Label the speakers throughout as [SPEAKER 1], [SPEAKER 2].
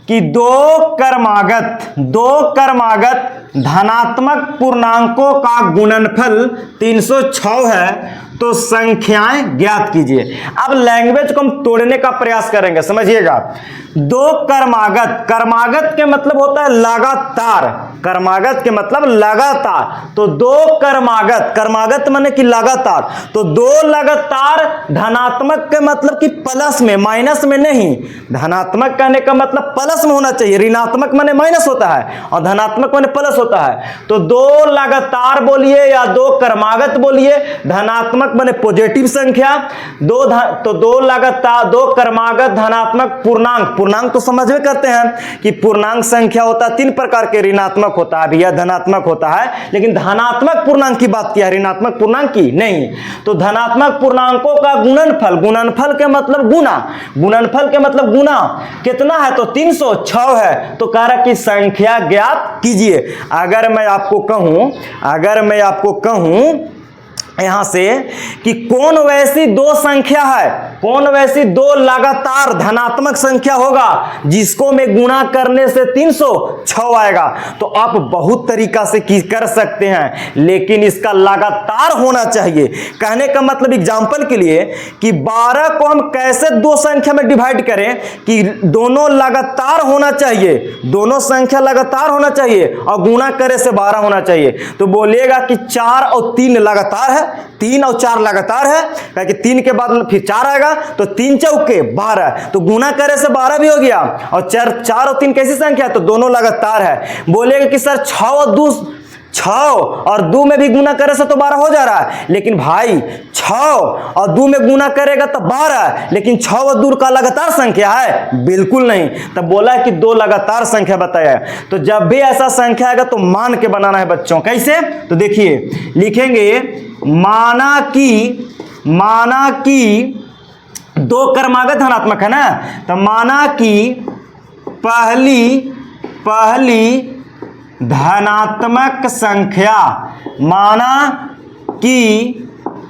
[SPEAKER 1] कि दो क्रमागत धनात्मक पूर्णांकों का गुणनफल 306 है तो संख्याएं ज्ञात कीजिए। अब लैंग्वेज को हम तोड़ने का प्रयास करेंगे, समझिएगा। दो क्रमागत, क्रमागत के मतलब होता है लगातार, क्रमागत के मतलब लगातार, तो दो क्रमागत, क्रमागत माने कि लगातार, तो दो लगातार धनात्मक के मतलब कि प्लस में, माइनस में नहीं। धनात्मक कहने का मतलब प्लस में होना चाहिए, ऋणात्मक माने माइनस होता है और धनात्मक माने प्लस होता है। तो दो लगातार बोलिए या दो क्रमागत बोलिए, धनात्मक माने पॉजिटिव संख्या, दो लगातार, दो क्रमागत धनात्मक पूर्णांक, पूर्णांक तो समझ में करते हैं कि पूर्णांक संख्या होता है 3 प्रकार के, ऋणात्मक होता है भैया, धनात्मक होता है, लेकिन धनात्मक पूर्णांक की बात किया, ऋणात्मक पूर्णांक की नहीं। तो धनात्मक पूर्णांकों का गुणनफल, गुणनफल के मतलब गुना, गुणनफल के मतलब गुना कितना है तो 306 है। तो कह रहा कि संख्या ज्ञात कीजिए। अगर मैं आपको कहूं यहां से कि कौन वैसी दो संख्या है, कौन वैसी दो लगातार धनात्मक संख्या होगा जिसको मैं गुणा करने से 306 आएगा, तो आप बहुत तरीका से कर सकते हैं, लेकिन इसका लगातार होना चाहिए। कहने का मतलब एग्जांपल के लिए कि 12 को हम कैसे दो संख्या में डिवाइड करें कि दोनों लगातार होना चाहिए, दोनों संख्या लगातार होना चाहिए और गुणा करे से 12 होना चाहिए। तो बोलिएगा कि 4 और 3 लगातार है, 3 और 4 लगातार है, क्योंकि 3 के बाद फिर 4 आएगा, तो 3 चौके 12, तो गुना करे से 12 भी हो गया। और 4 और 3 कैसी संख्या है तो दोनों लगातार है। बोलेगा कि सर 6 और 2 में भी गुना करे से तो 12 हो जा रहा है, लेकिन भाई 6 और 2 में गुना करेगा तो 12, लेकिन 6 और 2 का लगातार संख्या है, बिल्कुल नहीं। तब बोला है कि दो लगातार संख्या बताया। तो जब भी ऐसा संख्या आएगा तो मान के बनाना है बच्चों। कैसे तो देखिए, लिखेंगे माना कि दो क्रमागत धनात्मक है ना, तो माना कि पहली धनात्मक संख्या, माना कि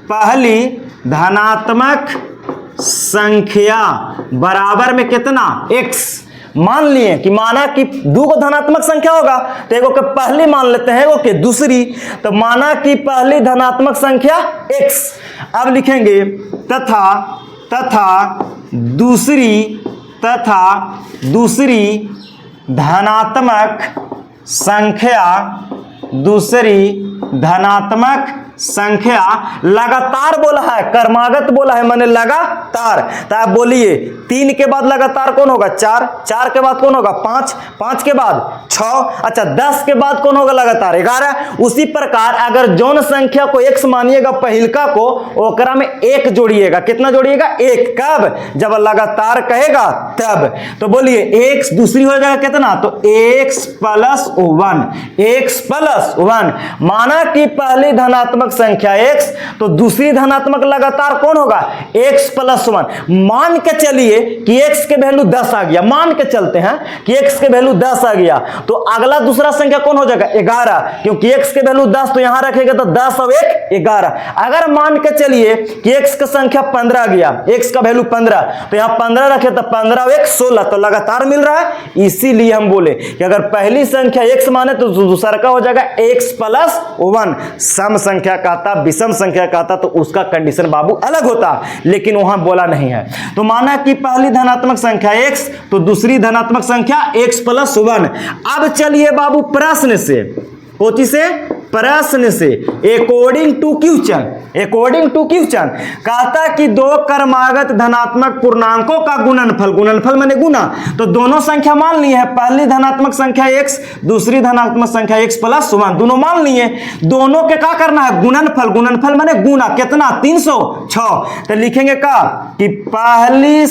[SPEAKER 1] पहली धनात्मक संख्या बराबर में कितना x। मान लिए कि माना कि 2 को धनात्मक संख्या होगा तो एगो के पहली मान लेते हैं, एगो के दूसरी, तो माना कि पहली धनात्मक संख्या x। अब लिखेंगे तथा दूसरी धनात्मक संख्या लगातार बोला है, क्रमागत बोला है माने लगातार। तो आप बोलिए 3 के बाद लगातार कौन होगा 4, 4 के बाद कौन होगा 5, 5 के बाद 6, अच्छा 10 के बाद कौन होगा लगातार 11। उसी प्रकार अगर जौन संख्या को x मानिएगा पहिलका को, ओकरा में 1 जोड़िएगा। कितना जोड़िएगा 1, कब जब लगातार कहेगा तब। तो बोलिए x दूसरी हो जाएगा कितना तो x + 1, x + 1। माना कि पहली धनात्मक संख्या x, तो दूसरी धनात्मक लगातार कौन होगा x + 1। मान के चलिए कि x के वैल्यू 10 आ गया, मान के चलते हैं कि x के वैल्यू 10 आ गया, तो अगला दूसरा संख्या कौन हो जाएगा 11, क्योंकि x के वैल्यू 10 तो यहां रखेगा तो 10 और 1 11। अगर मान के चलिए कि x का संख्या 15 आ गया, x का वैल्यू 15, तो यहां 15 रखे तो 15 और 1 16, तो लगातार मिल रहा है। इसीलिए हम बोले कि अगर पहली संख्या x माने तो दूसरा का हो जाएगा x + 1। सम संख्या कहता, विषम संख्या कहता तो उसका कंडीशन बाबू अलग होता, लेकिन वहां बोला नहीं है। तो माना कि पहली धनात्मक संख्या x, तो दूसरी धनात्मक संख्या x + 1। अब चलिए बाबू प्रश्न से, कोची से प्रश्न से, अकॉर्डिंग टू क्वेश्चन कहता कि दो क्रमागत धनात्मक पूर्णांकों का गुणनफल माने गुना, तो दोनों संख्या मान ली है, पहली धनात्मक संख्या x, दूसरी धनात्मक संख्या x + 1, दोनों मान लिए। दोनों के क्या करना है गुणनफल माने गुना, कितना 306। तो लिखेंगे का कि पहली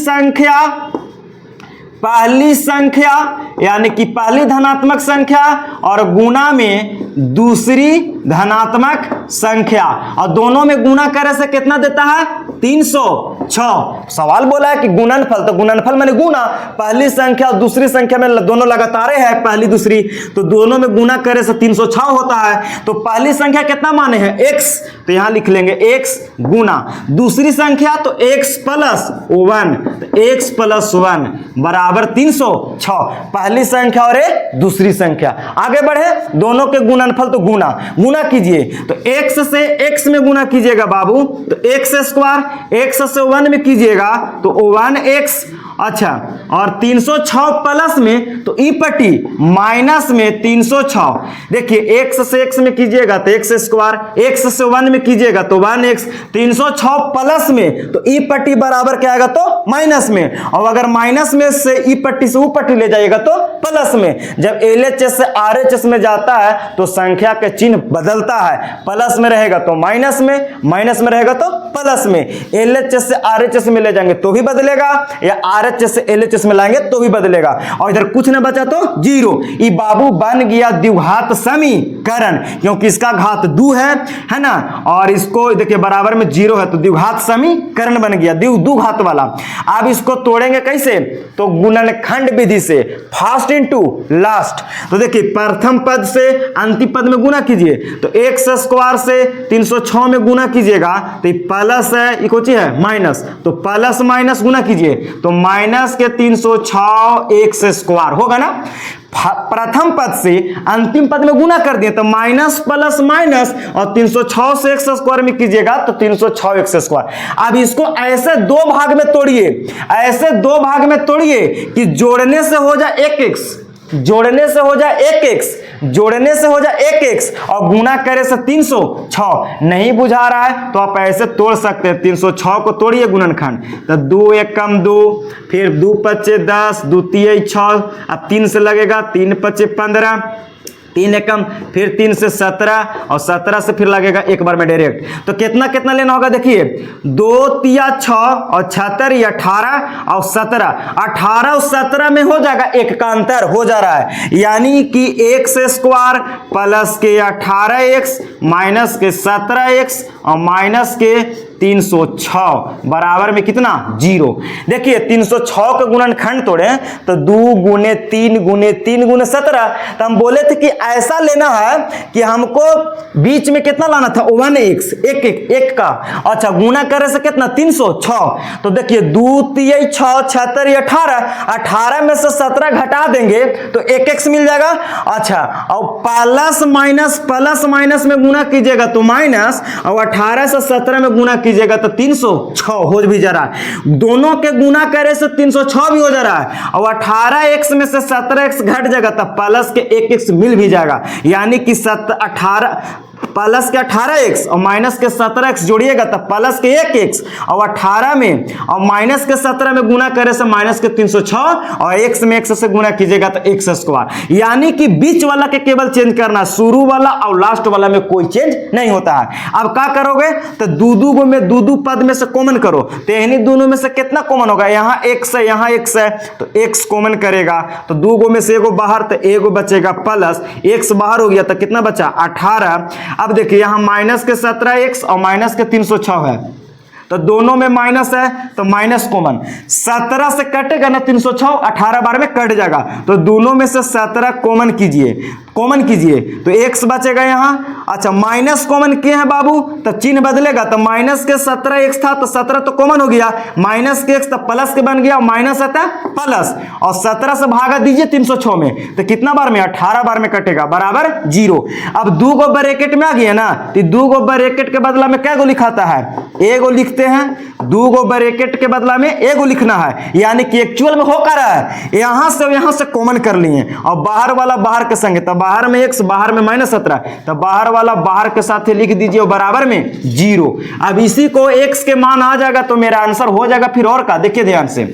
[SPEAKER 1] संख्या यानी कि पहली धनात्मक संख्या और गुना में दूसरी धनात्मक संख्या, और दोनों में गुना करे से कितना देता है 306। सवाल बोला है कि गुणनफल, तो गुणनफल माने गुना, पहली संख्या और दूसरी संख्या में दोनों लगातार है, पहली दूसरी, तो दोनों में गुना करे से 306 होता है। तो पहली संख्या कितना माने हैं x, तो यहां लिख लेंगे x गुना दूसरी संख्या तो x प्लस 1, तो x प्लस 1 बराबर 306, पहली संख्या और दूसरी संख्या। आगे बढ़े, दोनों के गुणनफल तो गुना, गुना कीजिए तो x से x में गुना कीजिएगा बाबू, तो x स्क्वायर, x से 1 में कीजिएगा तो 1x, अच्छा, और 306 प्लस में तो ई पट्टी माइनस में 306, देखिए x से x में कीजिएगा तो x स्क्वायर, x से 1 में कीजिएगा तो 1x, 306 प्लस में तो ई पट्टी बराबर क्या आएगा तो माइनस में, और अगर माइनस में से ई पट्टी से ऊ पट्टी ले जाइएगा तो प्लस में। जब LHS से RHS में जाता है तो संख्या के चिन्ह बदलता है, प्लस में रहेगा तो माइनस में, माइनस में रहेगा तो प्लस में, LHS से RHS में ले जाएंगे तो भी बदलेगा, या RHS से LHS में लाएंगे तो भी बदलेगा, और इधर कुछ न बचा तो जीरो। ये बाबू बन गया द्विघात समीकरण, क्योंकि इसका घात 2 है ना, और इसको देखिए बराबर में 0 है, तो द्विघात समीकरण बन गया, द्विघात वाला। अब इसको तोड़ेंगे कैसे, तो गुणनखंड विधि से, फर्स्ट इनटू लास्ट। तो देखिए प्रथम पद से अंतिम पद में गुना कीजिए, तो x स्क्वायर से 306 में गुना कीजिएगा तो प्लस है, ये कुछ है माइनस, तो प्लस माइनस गुना कीजिए तो माइनस के 306 x स्क्वायर होगा ना। प्रथम पद से अंतिम पद में गुना कर दिए तो माइनस प्लस माइनस, और 306 से x स्क्वायर में कीजिएगा तो 306 x स्क्वायर। अब इसको ऐसे दो भाग में तोड़िए, ऐसे दो भाग में तोड़िए कि जोड़ने से हो जाए 1x, जोड़ने से हो जाए 1x, जोड़ने से हो जाए 1x, और गुना करे से 306। नहीं बुझा रहा है तो आप ऐसे तोड़ सकते हैं, 306 को तोड़िए गुणनखंड, तो 2 एकम 2, फिर 2 पच्चे 10, 2 तिये 6, अब 3 से लगेगा, 3 पच्चे 15, 3 एकम, फिर 3 से 17, और 17 से फिर लगेगा एक बार में डायरेक्ट। तो कितना कितना लेना होगा, देखिए 2 तिया 6 और 76 18 और 17, 18 और 17 में हो जाएगा, एक का अंतर हो जा रहा है, यानी कि x स्क्वायर प्लस के 18x माइनस के 17x और माइनस के 306 बराबर में कितना 0। देखिए 306 का गुणनखंड तोड़े तो 2 गुने 3 गुने 3 गुने 17, तो हम बोले थे कि ऐसा लेना है कि हमको बीच में कितना लाना था 1x, एक का, अच्छा गुना करे से कितना 306। तो देखिए 2 तिये 6 76 18 में से 17 घटा देंगे तो 1x मिल जाएगा। अच्छा, और प्लस माइनस में गुना कीजिएगा तो माइनस, और 18 से 17 में गुना कीजिएगा तो 306 हो भी जा रहा है, दोनों के गुना करे से 306 भी हो जा रहा है, और 18x में से 17x घट जाएगा तो प्लस के 1x मिल भी जाएगा, यानी कि 18 प्लस के 18x और माइनस के 17x जोड़िएगा तो प्लस के 1x, और 18 में और माइनस के 17 में गुना करे से माइनस के 306, और x में x से गुना कीजिएगा तो x स्क्वायर, यानी कि बीच वाला के केवल चेंज करना, शुरू वाला और लास्ट वाला में कोई चेंज नहीं होता है। अब क्या करोगे तो दू गो में दू पद में से कॉमन करो, तो इन्हीं दोनों में से कितना कॉमन होगा, यहाँ x है यहाँ x है तो x कॉमन करेगा, तो 2 गो में से एगो बाहर तो एगो बचेगा, प्लस x बाहर हो गया तो कितना बचा 18। अब देखिए यहां माइनस के 17x और माइनस के 306 है, तो दोनों में माइनस है तो माइनस कॉमन, 17 से कटेगा ना 306, 18 बार में कट जाएगा, तो दोनों में से 17 कॉमन कीजिए तो x बचेगा यहाँ। अच्छा, माइनस कॉमन किए हैं बाबू तो चिन्ह बदलेगा, तो माइनस के 17x था तो 17 तो कॉमन हो गया, माइनस के x तो प्लस के बन गया, माइनस आता प्लस, और 17 से भागा दीजिए 306 में तो कितना बार में 18 बार में कटेगा बराबर 0। अब 2 गो ब्रैकेट में आ गया ना, तो 2 गो ब्रैकेट के बदला में क्या गो लिखाता है, एगो लिखते हैं, 2 गो ब्रैकेट के बदला में एगो लिखना है, यानी कि एक्चुअल में हो कर रहा है, यहां से कॉमन कर लिए, और बाहर वाला बाहर के संगे, तो बाहर में x बाहर में माइनस 17, तो बाहर वाला बाहर के साथ लिख दीजिए बराबर में 0। अब इसी को x के मान आ जाएगा तो मेरा आंसर हो जाएगा फिर और का, देखिए ध्यान से,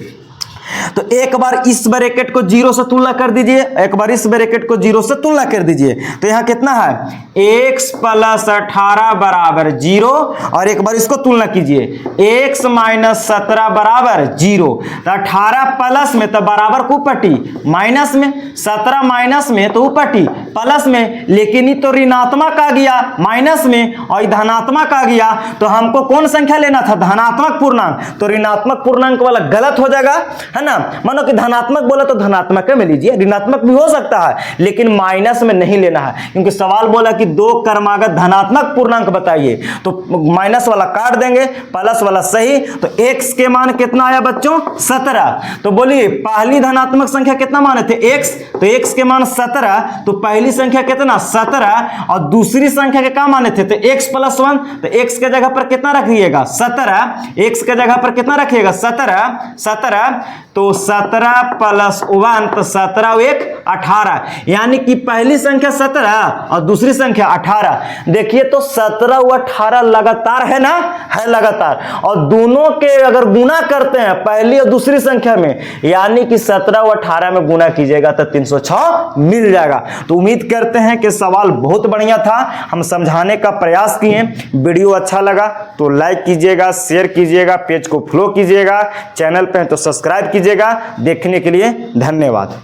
[SPEAKER 1] तो एक बार इस ब्रैकेट को 0 से तुलना कर दीजिए, एक बार इस ब्रैकेट को 0 से तुलना कर दीजिए, तो यहां कितना है x प्लस 18 बराबर 0, और एक बार इसको तुलना कीजिए x माइनस 17 बराबर 0। तो 18 प्लस में तो बराबर को पटी, माइनस में 17 माइनस में तो उपटी प्लस में, लेकिन ये तो ऋणात्मक आ गया माइनस में और धनात्मक आ गया, तो हमको कौन संख्या लेना था, धनात्मक पूर्णांक। तो ऋणात्मक पूर्णांक वाला गलत हो जाएगा, है ना। मानो कि धनात्मक बोला तो धनात्मक में लीजिए, ऋणात्मक भी हो सकता है लेकिन माइनस में नहीं लेना है, क्योंकि सवाल बोला कि दो क्रमागत धनात्मक पूर्णांक बताइए, तो माइनस वाला काट देंगे, प्लस वाला सही। तो x के मान कितना आया बच्चों 17। तो बोलिए पहली धनात्मक संख्या कितना माने थे x, तो x के मान 17, तो पहली संख्या कितना 17 और दूसरी संख्या के क्या माने थे, तो x प्लस 1, तो x के जगह पर कितना रखिएगा 17, x के जगह पर कितना रखिएगा 17, तो 17 प्लस 1 तो 17 और 1 18, यानी कि पहली संख्या 17 और दूसरी संख्या 18। देखिए तो 17 और 18 लगातार है ना, है लगातार, और दोनों के अगर गुना करते हैं पहली और दूसरी संख्या में, यानी कि 17 और 18 में गुना कीजिएगा तो 306 मिल जाएगा। तो उम्मीद करते हैं कि सवाल बहुत बढ़िया था, हम समझाने का प्रयास किए। वीडियो अच्छा लगा तो लाइक कीजिएगा, शेयर कीजिएगा, पेज को फॉलो कीजिएगा, चैनल पे हैं तो सब्सक्राइब कीजिएगा। देखने के लिए धन्यवाद।